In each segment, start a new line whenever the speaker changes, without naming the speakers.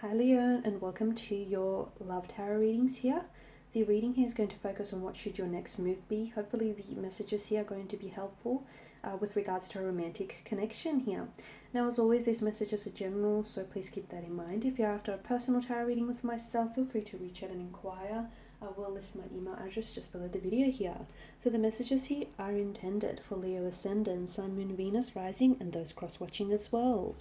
Hi Leo, and welcome to your love tarot readings here. The reading here is going to focus on what should your next move be. Hopefully the messages here are going to be helpful with regards to a romantic connection here. Now, as always, these messages are general, so please keep that in mind. If you're after a personal tarot reading with myself, feel free to reach out and inquire. I will list my email address just below the video here. So the messages here are intended for Leo Ascendant, Sun, Moon, Venus, Rising, and those cross-watching as well.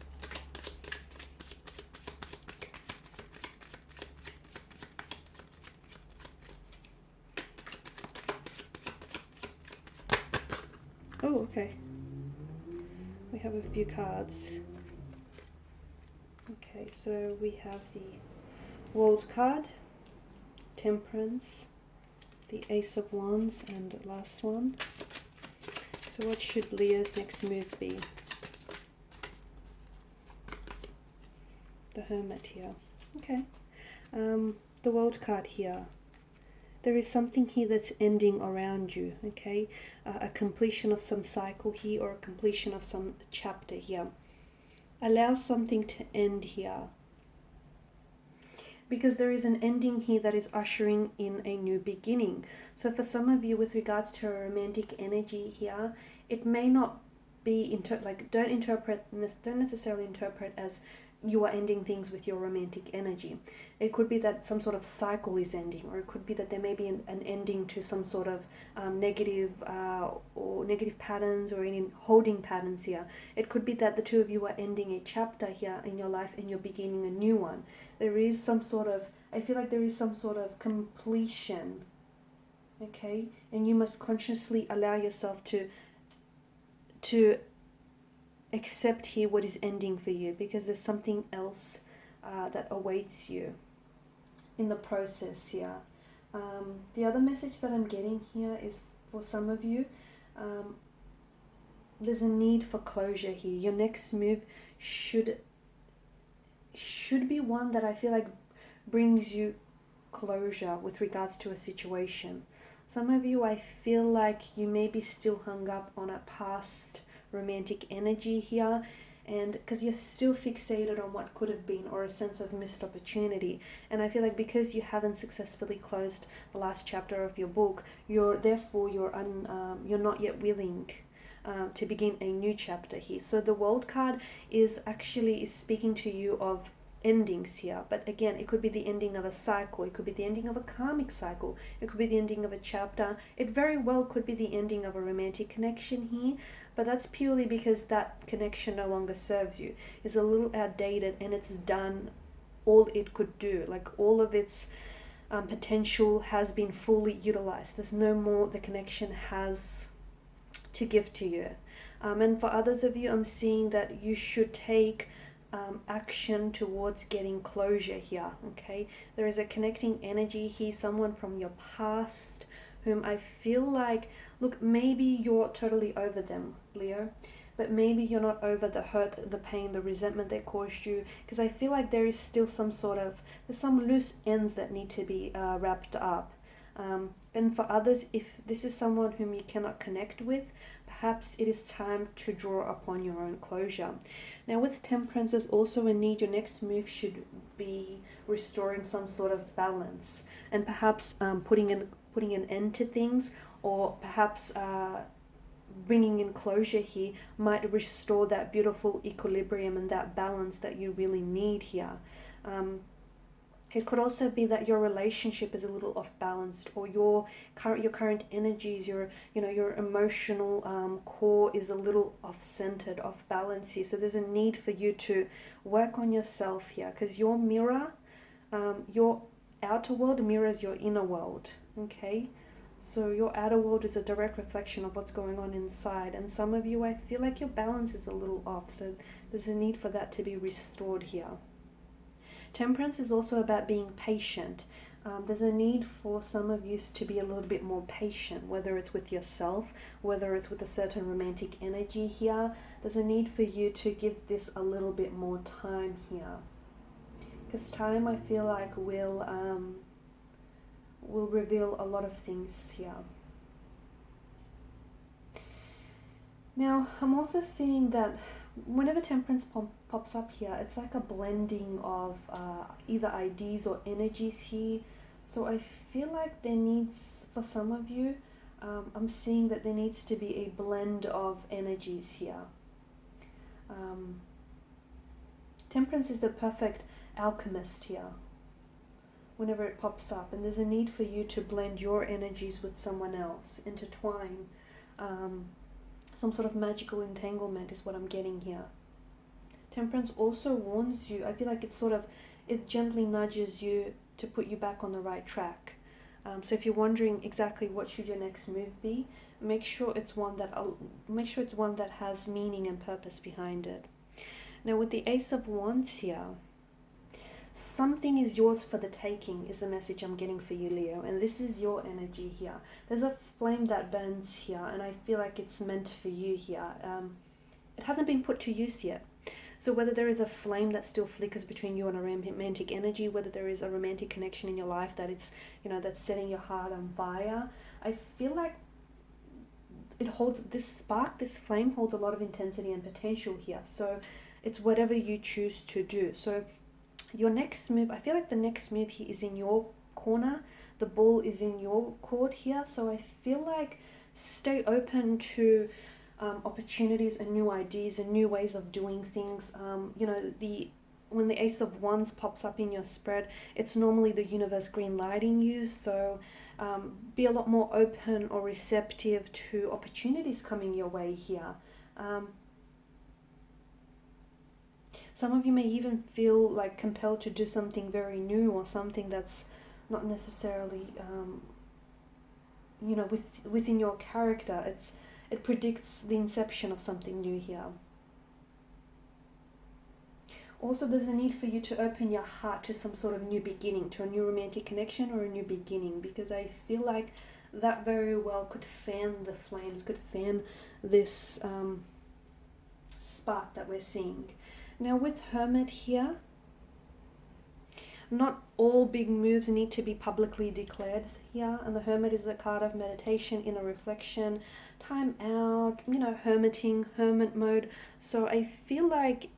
Oh, okay. We have a few cards. Okay, so we have the World card, Temperance, the Ace of Wands, and the last one. So what should Leo's next move be? The Hermit here. Okay. The World card here. There is something here that's ending around you, okay? A completion of some cycle here, or a completion of some chapter here. Allow something to end here. Because there is an ending here that is ushering in a new beginning. So for some of you, with regards to a romantic energy here, it may not be, don't necessarily interpret as you are ending things with your romantic energy. It could be that some sort of cycle is ending, or it could be that there may be an ending to some sort of negative patterns, or any holding patterns here. It could be that the two of you are ending a chapter here in your life and you're beginning a new one. There is some sort of, I feel like there is some sort of completion, okay? And you must consciously allow yourself to accept here what is ending for you, because there's something else that awaits you in the process here. The other message that I'm getting here is, for some of you, there's a need for closure here. Your next move should be one that I feel like brings you closure with regards to a situation. Some of you, I feel like you may be still hung up on a past romantic energy here, and because you're still fixated on what could have been, or a sense of missed opportunity. And I feel like because you haven't successfully closed the last chapter of your book, you're not yet willing to begin a new chapter here. So the World card is speaking to you of endings here, but again, it could be the ending of a cycle, it could be the ending of a karmic cycle, it could be the ending of a chapter, it very well could be the ending of a romantic connection here, but that's purely because that connection no longer serves you. It's a little outdated, and it's done all it could do. Like, all of its potential has been fully utilized. There's no more the connection has to give to you. And for others of you, I'm seeing that you should take action towards getting closure here, okay? There is a connecting energy here, someone from your past whom I feel like, look, maybe you're totally over them, Leo, but maybe you're not over the hurt, the pain, the resentment they caused you, because I feel like there is still there's some loose ends that need to be wrapped up. And for others, if this is someone whom you cannot connect with, perhaps it is time to draw upon your own closure. Now, with Temperance, there's also a need. Your next move should be restoring some sort of balance, and perhaps putting an end to things, or perhaps bringing in closure here might restore that beautiful equilibrium and that balance that you really need here. It could also be that your relationship is a little off balanced, or your current energies, your emotional core is a little off centered, off balance here. So there's a need for you to work on yourself here, because your mirror, your outer world mirrors your inner world. Okay, so your outer world is a direct reflection of what's going on inside, and some of you, I feel like your balance is a little off. So there's a need for that to be restored here. Temperance is also about being patient. There's a need for some of you to be a little bit more patient, whether it's with yourself, whether it's with a certain romantic energy here. There's a need for you to give this a little bit more time here, because time, I feel like, will reveal a lot of things here. Now, I'm also seeing that Whenever temperance pops up here, it's like a blending of either ideas or energies here. So I feel like there needs, for some of you, I'm seeing that there needs to be a blend of energies here. Temperance is the perfect alchemist here whenever it pops up, and there's a need for you to blend your energies with someone else, intertwine. Some sort of magical entanglement is what I'm getting here. Temperance also warns you, I feel like it gently nudges you to put you back on the right track. So if you're wondering exactly what should your next move be, make sure it's one that has meaning and purpose behind it. Now with the Ace of Wands here, something is yours for the taking is the message I'm getting for you, Leo, and this is your energy here. There's a flame that burns here, and I feel like it's meant for you here. It hasn't been put to use yet. So whether there is a flame that still flickers between you and a romantic energy, whether there is a romantic connection in your life that it's, that's setting your heart on fire, I feel like it holds, this spark, this flame holds a lot of intensity and potential here. So it's whatever you choose to do. So your next move, I feel like the next move here is in your corner. The ball is in your court here. So I feel like stay open to opportunities and new ideas and new ways of doing things. When the Ace of Wands pops up in your spread, it's normally the universe green lighting you. So be a lot more open or receptive to opportunities coming your way here. Some of you may even feel like compelled to do something very new, or something that's not necessarily, within your character. It predicts the inception of something new here. Also, there's a need for you to open your heart to some sort of new beginning, to a new romantic connection or a new beginning, because I feel like that very well could fan the flames, could fan this spark that we're seeing. Now with Hermit here, not all big moves need to be publicly declared here, and the Hermit is a card of meditation, inner reflection, time out, hermiting, hermit mode. So I feel like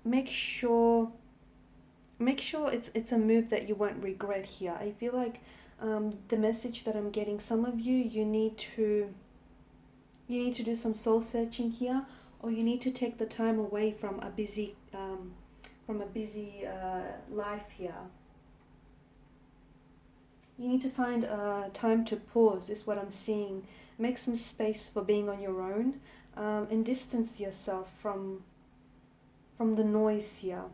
make sure it's a move that you won't regret here. I feel like the message that I'm getting, some of you need to do some soul searching here, or you need to take the time away from a busy life here. You need to find time to pause, is what I'm seeing. Make some space for being on your own, and distance yourself from the noise here.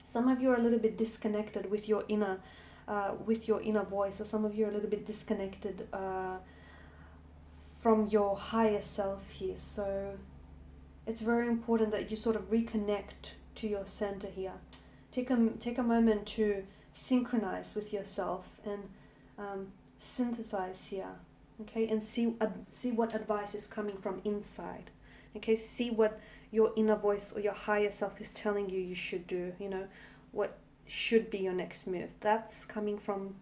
Some of you are a little bit disconnected with your inner voice, or some of you are a little bit disconnected from your higher self here. So it's very important that you sort of reconnect to your center here. Take a moment to synchronize with yourself and synthesize here, okay, and see what advice is coming from inside. Okay, see what your inner voice or your higher self is telling you should do. What should be your next move. That's coming from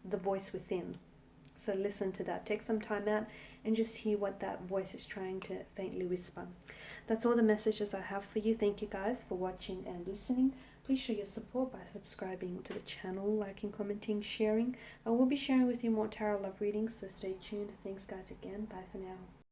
the voice within. So listen to that. Take some time out and just hear what that voice is trying to faintly whisper. That's all the messages I have for you. Thank you guys for watching and listening. Please show your support by subscribing to the channel, liking, commenting, sharing. I will be sharing with you more tarot love readings, so stay tuned. Thanks guys again. Bye for now.